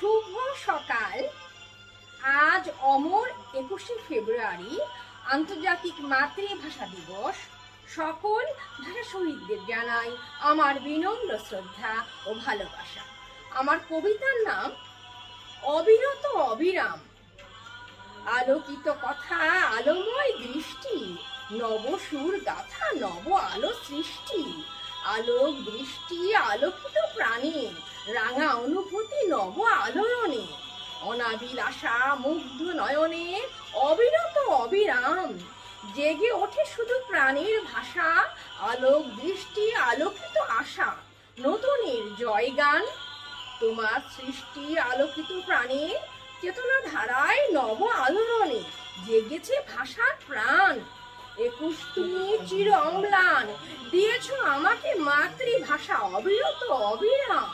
শুভ সকাল। আজ অমর 21শে ফেব্রুয়ারি, আন্তর্জাতিক মাতৃভাষা দিবস। সকল ভাষা শহীদদের জানাই আমার বিনম্র শ্রদ্ধা ও ভালোবাসা। আমার কবিতার নাম অবিরত অবিরাম। আলোকিত কথা, আলোময় দৃষ্টি, নবসুর গাথা, নব আলো সৃষ্টি। আলোক দৃষ্টি, আলোকিত প্রাণী, রাঙা অনুভূতি, নব আলোড়নে। অনাবিল আশা, মুগ্ধ নয়নে, অবিরত অবিরাম। জেগে ওঠে শুধু প্রাণীর ভাষা, আলোক দৃষ্টি, আলোকিত আশা, নতুনের জয়গান। তোমার সৃষ্টি আলোকিত প্রাণে, চেতনা ধারায় নব আলোড়নে জেগেছে ভাষার প্রাণ। 21 তুমি চির অম্লান, দিয়েছ আমাকে মাতৃভাষা অবিরত অবিরাম।